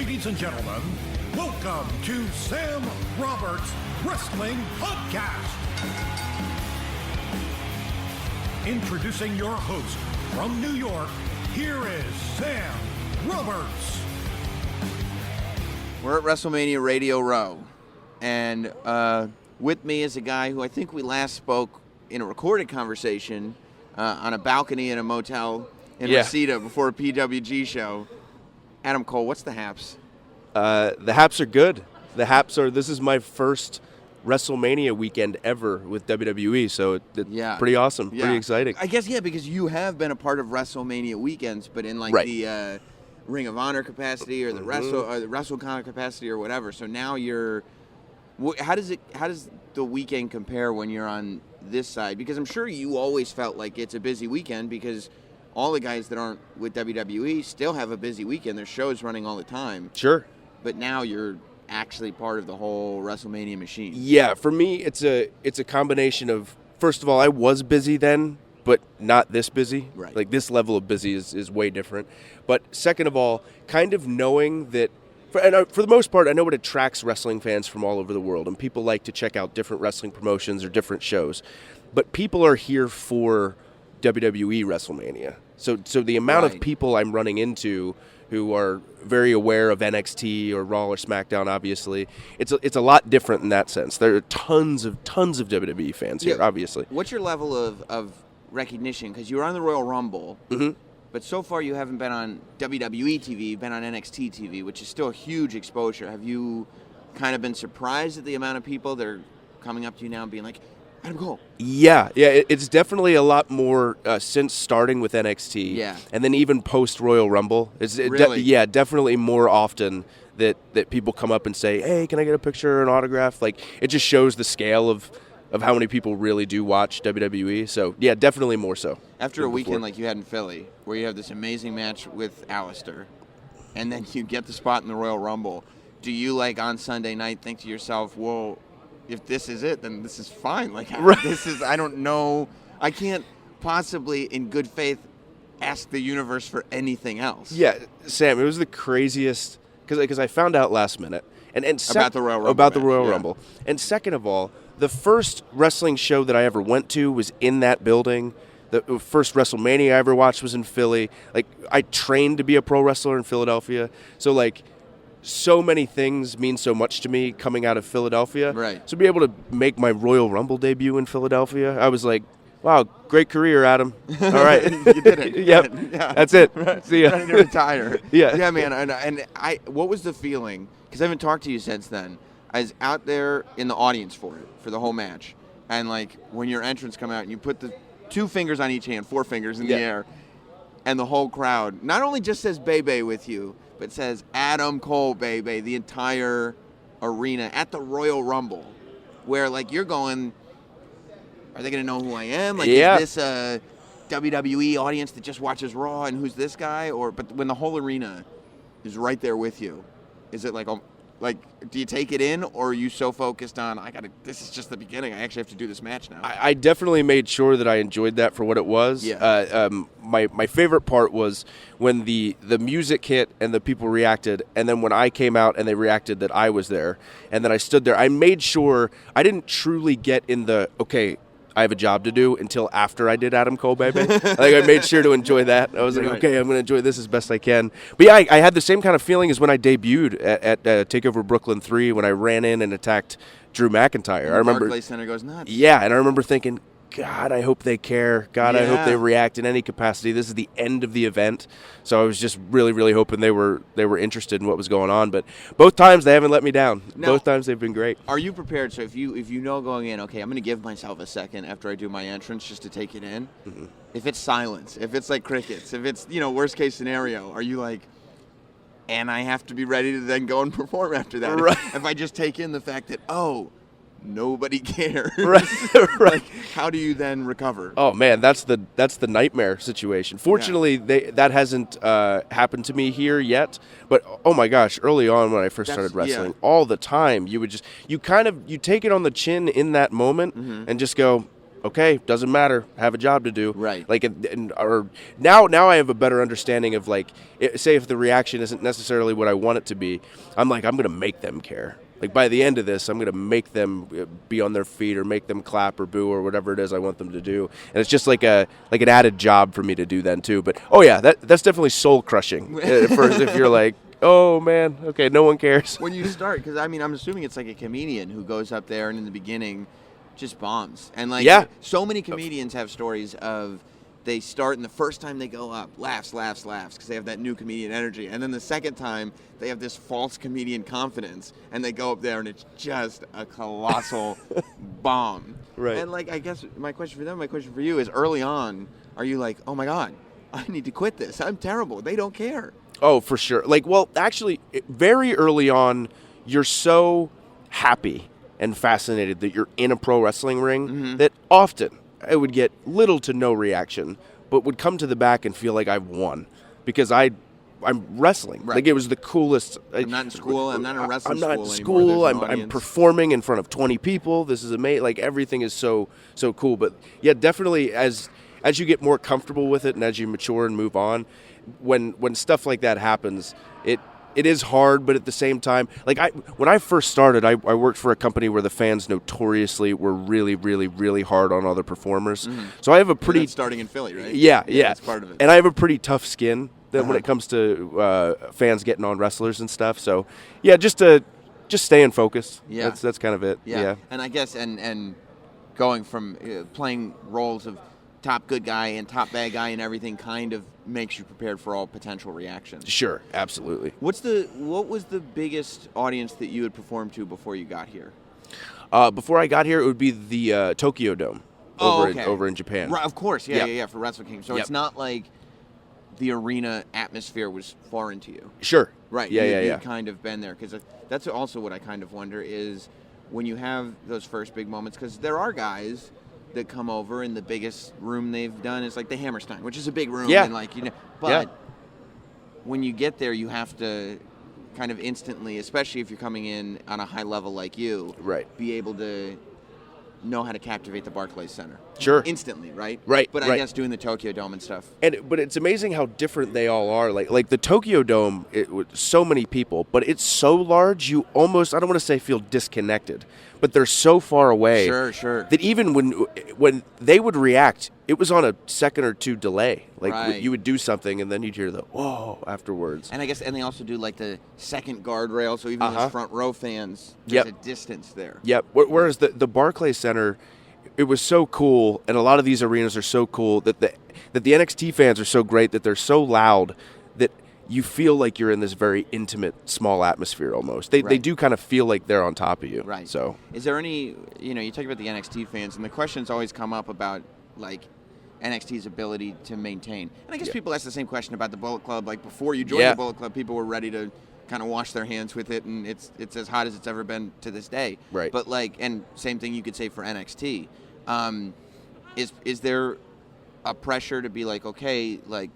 Ladies and gentlemen, welcome to Sam Roberts Wrestling Podcast. Introducing your host from New York, here is Sam Roberts. We're at WrestleMania Radio Row, and with me is a guy who I think we last spoke in a recorded conversation on a balcony in a motel in Reseda before a PWG show. Adam Cole, what's the haps? The haps are good. This is my first WrestleMania weekend ever with WWE, so it's pretty awesome, pretty exciting. I guess, because you have been a part of WrestleMania weekends, but in the Ring of Honor capacity or the WrestleCon capacity or whatever. So now you're, how does the weekend compare when you're on this side? Because I'm sure you always felt like it's a busy weekend because all the guys that aren't with WWE still have a busy weekend. There's shows running all the time. Sure. But now you're actually part of the whole WrestleMania machine. Yeah, for me, it's a combination of, first of all, I was busy then, but not this busy. Right. Like, this level of busy is way different. But second of all, kind of knowing that, for the most part, I know it attracts wrestling fans from all over the world, and people like to check out different wrestling promotions or different shows. But people are here for WWE WrestleMania. So the amount of people I'm running into who are very aware of NXT or Raw or SmackDown, obviously, it's a lot different in that sense. There are tons of WWE fans here, obviously. What's your level of recognition? Because you were on the Royal Rumble, but so far you haven't been on WWE TV, you've been on NXT TV, which is still a huge exposure. Have you kind of been surprised at the amount of people that are coming up to you now and being like, Adam Cole? Yeah, it's definitely a lot more since starting with NXT. Yeah. And then even post Royal Rumble. Really? Definitely more often that people come up and say, hey, can I get a picture or an autograph? Like, it just shows the scale of how many people really do watch WWE. So, yeah, definitely more so. After a weekend like you had in Philly, where you have this amazing match with Alistair, and then you get the spot in the Royal Rumble, do you, like, on Sunday night think to yourself, whoa, if this is it, then this is fine. Like, I don't know. I can't possibly, in good faith, ask the universe for anything else. Yeah, Sam, it was the craziest, because I found out last minute. About the Royal Rumble. About the Royal Rumble. And second of all, the first wrestling show that I ever went to was in that building. The first WrestleMania I ever watched was in Philly. Like, I trained to be a pro wrestler in Philadelphia. So, like, so many things mean so much to me coming out of Philadelphia. Right. So to be able to make my Royal Rumble debut in Philadelphia, I was like, wow, great career, Adam. All right. You did it. Yep. Yeah. That's it. Right. See ya. Ready to retire. Yeah. Yeah, man. And what was the feeling? Because I haven't talked to you since then. I was out there in the audience for the whole match. And, like, when your entrance come out and you put the 2 fingers on each hand, 4 fingers in the air, and the whole crowd not only just says Bebe with you, but says Adam Cole, Bebe, the entire arena at the Royal Rumble, where, like, you're going, are they going to know who I am? Like, is this a WWE audience that just watches Raw, and who's this guy? But when the whole arena is right there with you, is it like, do you take it in, or are you so focused on, this is just the beginning, I actually have to do this match now? I definitely made sure that I enjoyed that for what it was. Yeah. My favorite part was when the music hit and the people reacted, and then when I came out and they reacted that I was there, and then I stood there. I made sure I didn't truly get in the, okay, I have a job to do until after I did Adam Cole, baby. I made sure to enjoy that. I was like, okay, I'm going to enjoy this as best I can. But yeah, I had the same kind of feeling as when I debuted at TakeOver Brooklyn 3 when I ran in and attacked Drew McIntyre. And I remember Barclays Center goes nuts. Yeah, and I remember thinking, God, I hope they care. God, I hope they react in any capacity. This is the end of the event. So I was just really, really hoping they were interested in what was going on. But both times they haven't let me down. Now, both times they've been great. Are you prepared? So if you know going in, okay, I'm going to give myself a second after I do my entrance just to take it in. Mm-hmm. If it's silence, if it's like crickets, if it's, worst case scenario, are you like, and I have to be ready to then go and perform after that? Right. If I just take in the fact that, nobody cares. Right. Like, how do you then recover? Oh man, that's the nightmare situation. Fortunately, that hasn't happened to me here yet. But oh my gosh, early on when I first started wrestling, all the time you take it on the chin in that moment and just go, okay, doesn't matter. I have a job to do. Right. Like, or now I have a better understanding of like, say if the reaction isn't necessarily what I want it to be, I'm going to make them care. Like by the end of this, I'm going to make them be on their feet or make them clap or boo or whatever it is I want them to do. And it's just like an added job for me to do then too. But oh yeah, that's definitely soul crushing. First, if you're like, oh man, okay, no one cares. When you start, because I mean, I'm assuming it's like a comedian who goes up there and in the beginning just bombs. And like, so many comedians have stories of they start and the first time they go up, laughs, because they have that new comedian energy. And then the second time, they have this false comedian confidence, and they go up there and it's just a colossal bomb. Right. And like, I guess my question for you is early on, are you like, oh my God, I need to quit this. I'm terrible. They don't care. Oh, for sure. Like, well, actually, very early on, you're so happy and fascinated that you're in a pro wrestling ring that often I would get little to no reaction, but would come to the back and feel like I've won because I'm wrestling. Right. Like it was the coolest. I'm not in school. I'm not in a wrestling school. I'm not in anymore. school. There's an I'm audience. performing in front of 20 people. This is amazing. Like everything is so cool. But yeah, definitely as you get more comfortable with it and as you mature and move on, when stuff like that happens, it is hard, but at the same time, like when I first started, I worked for a company where the fans notoriously were really, really, really hard on other performers. So I have a pretty starting in Philly, right? Yeah. That's part of it. And I have a pretty tough skin when it comes to fans getting on wrestlers and stuff. So yeah, just staying focused. Yeah, that's kind of it. Yeah. And I guess and going from playing roles of top good guy and top bad guy and everything kind of makes you prepared for all potential reactions. Sure, absolutely. What was the biggest audience that you had performed to before you got here? Before I got here, it would be the Tokyo Dome over in Japan. Right, of course, yeah, for Wrestle Kingdom. So it's not like the arena atmosphere was foreign to you. Sure. Right. Yeah. You've kind of been there because that's also what I kind of wonder is when you have those first big moments, because there are guys that come over and the biggest room they've done is like the Hammerstein, which is a big room. Yeah. And like, but when you get there, you have to kind of instantly, especially if you're coming in on a high level like you, right, be able to know how to captivate the Barclays Center. Sure. Instantly, right? Right. But I guess doing the Tokyo Dome and stuff. But it's amazing how different they all are. Like the Tokyo Dome, with so many people, but it's so large, you almost, I don't want to say feel disconnected, but they're so far away. Sure. That even when they would react, it was on a second or two delay. Like right. you would do something and then you'd hear the whoa afterwards. And I guess, and they also do like the second guardrail, so even those front row fans, there's a distance there. Yep. Whereas the Barclays Center, it was so cool, and a lot of these arenas are so cool that the NXT fans are so great that they're so loud that you feel like you're in this very intimate, small atmosphere almost. They do kind of feel like they're on top of you. Right. So, is there any, you talk about the NXT fans, and the questions always come up about like NXT's ability to maintain. And I guess people ask the same question about the Bullet Club. Like before you joined the Bullet Club, people were ready to kind of wash their hands with it, and it's as hot as it's ever been to this day. Right. But like, and same thing you could say for NXT. Is there a pressure to be like, okay, like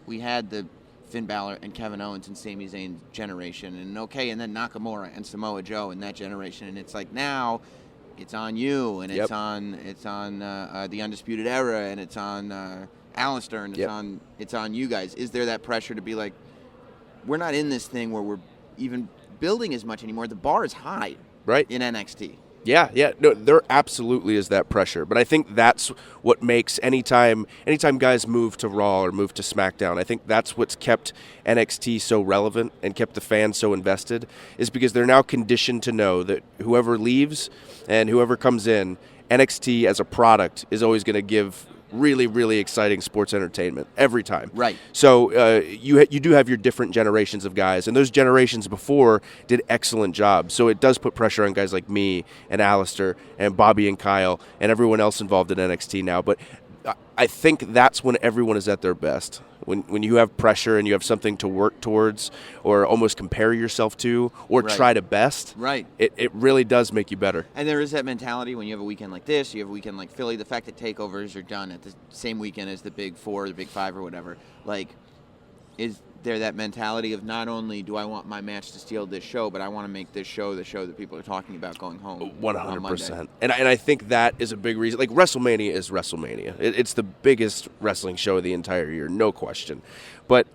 we had the Finn Balor and Kevin Owens and Sami Zayn generation, and then Nakamura and Samoa Joe in that generation, and it's like now it's on you, and it's on the Undisputed Era, and it's on Alistair, and it's on you guys. Is there that pressure to be like, we're not in this thing where we're even building as much anymore? The bar is high, right, in NXT. Yeah. No, there absolutely is that pressure. But I think that's what makes anytime guys move to Raw or move to SmackDown, I think that's what's kept NXT so relevant and kept the fans so invested, is because they're now conditioned to know that whoever leaves and whoever comes in, NXT as a product is always going to give really, really exciting sports entertainment every time. Right. So you do have your different generations of guys, and those generations before did excellent jobs. So it does put pressure on guys like me and Alistair and Bobby and Kyle and everyone else involved in NXT now. But I think that's when everyone is at their best. When you have pressure and you have something to work towards or almost compare yourself to or try to best, right, it really does make you better. And there is that mentality when you have a weekend like this, you have a weekend like Philly, the fact that takeovers are done at the same weekend as the Big Four, the Big Five or whatever, like, there that mentality of not only do I want my match to steal this show, but I want to make this show the show that people are talking about going home. 100%. And I think that is a big reason. Like, WrestleMania is WrestleMania. It's the biggest wrestling show of the entire year, no question. But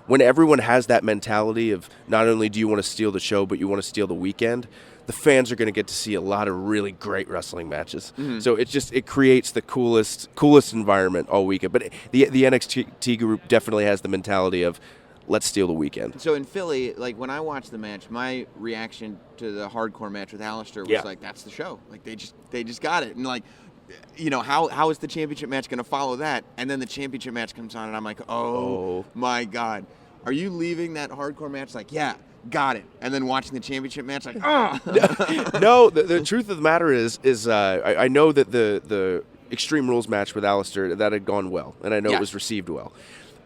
when everyone has that mentality of not only do you want to steal the show, but you want to steal the weekend, the fans are going to get to see a lot of really great wrestling matches. Mm-hmm. So it creates the coolest environment all weekend. But the NXT group definitely has the mentality of, let's steal the weekend. So in Philly, like when I watched the match, my reaction to the hardcore match with Aleister was like, that's the show. Like they just got it. And like, you know, how is the championship match going to follow that? And then the championship match comes on and I'm like, oh my God. Are you leaving that hardcore match like, yeah, got it, and then watching the championship match like, No, the truth of the matter is I know that the Extreme Rules match with Aleister, that had gone well, and I know it was received well.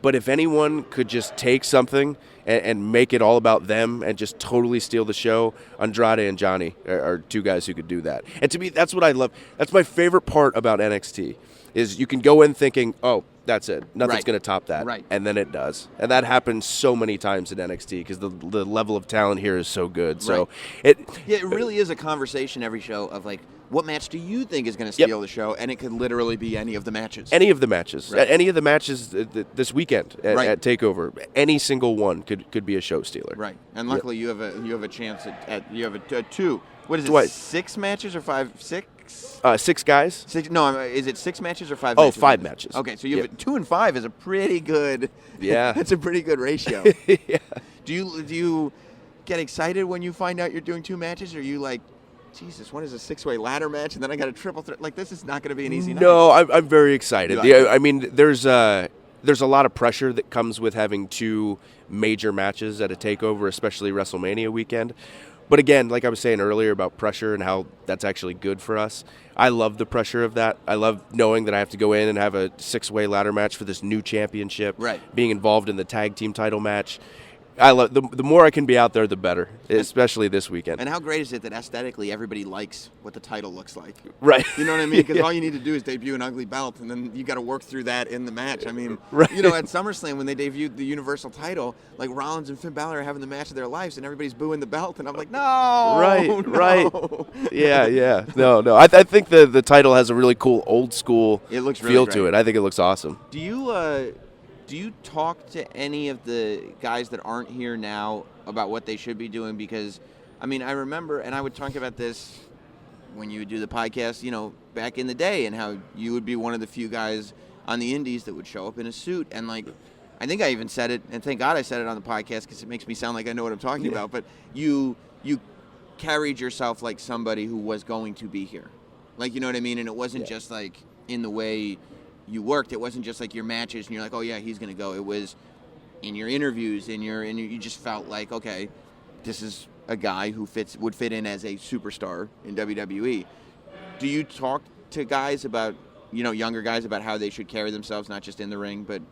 But if anyone could just take something and make it all about them and just totally steal the show, Andrade and Johnny are two guys who could do that. And to me, that's what I love. That's my favorite part about NXT, is you can go in thinking, oh, that's it. Nothing's going to top that. Right. And then it does. And that happens so many times in NXT because the level of talent here is so good. So it really is a conversation every show of like, what match do you think is going to steal the show? And it could literally be any of the matches. Any of the matches. Right. Any of the matches this weekend at TakeOver. Any single one could be a show stealer. Right. And luckily you have a chance at you have a two. What is it? What? 6 matches or 5? 6? 6 guys. 6? No, is it 6 matches or 5? Oh, matches? 5 matches. Okay, so you have 2 and 5 is a pretty good. Yeah. That's a pretty good ratio. Yeah. Do you get excited when you find out you're doing 2 matches, or are you like, Jesus, when is a 6-way ladder match, and then I got a triple threat? Like, this is not going to be an easy night. No, I'm very excited. I mean, there's a lot of pressure that comes with having 2 major matches at a TakeOver, especially WrestleMania weekend. But again, like I was saying earlier about pressure and how that's actually good for us, I love the pressure of that. I love knowing that I have to go in and have a 6-way ladder match for this new championship. Right. Being involved in the tag team title match. I love the more I can be out there, the better, especially this weekend. And how great is it that aesthetically everybody likes what the title looks like? Right. You know what I mean? Because all you need to do is debut an ugly belt, and then you got to work through that in the match. I mean, you know, at SummerSlam when they debuted the Universal title, like Rollins and Finn Balor are having the match of their lives, and everybody's booing the belt, and I'm like, no, right. Yeah. No. I think the title has a really cool old school feel to it. I think it looks awesome. Do you talk to any of the guys that aren't here now about what they should be doing? Because, I mean, I remember, and I would talk about this when you would do the podcast, you know, back in the day, and how you would be one of the few guys on the indies that would show up in a suit. And, like, I think I even said it, and thank God I said it on the podcast because it makes me sound like I know what I'm talking about. But you carried yourself like somebody who was going to be here. Like, you know what I mean? And it wasn't just, like, in the way you worked. It wasn't just like your matches and you're like, oh yeah, he's going to go. It was in your interviews, you just felt like, okay, this is a guy who would fit in as a superstar in WWE. Do you talk to guys about, you know, younger guys about how they should carry themselves, not just in the ring, but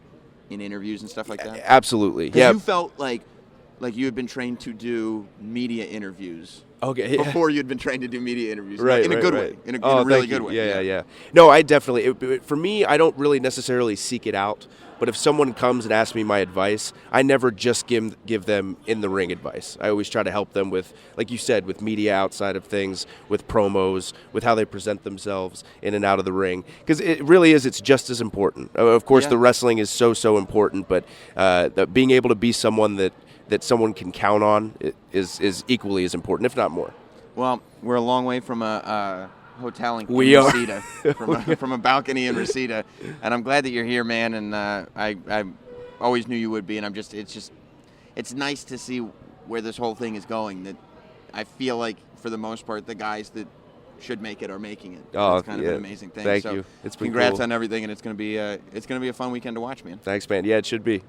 in interviews and stuff like that? Absolutely. Yeah. You felt like you had been trained to do media interviews. Okay. Yeah. Before you'd been trained to do media interviews, right? In a good way, in a really good way. Yeah. No, I definitely. For me, I don't really necessarily seek it out. But if someone comes and asks me my advice, I never just give them in the ring advice. I always try to help them with, like you said, with media outside of things, with promos, with how they present themselves in and out of the ring. Because it really is. It's just as important. Of course, the wrestling is so important, but being able to be someone that someone can count on is equally as important, if not more. Well, we're a long way from a hotel in Reseda, from a balcony in Reseda, and I'm glad that you're here, man. And I always knew you would be, and it's nice to see where this whole thing is going. That I feel like for the most part, the guys that should make it are making it. Oh, it's kind of an amazing thing. Thank you. It's been congrats cool. on everything, and it's gonna be a fun weekend to watch, man. Thanks, man. Yeah, it should be.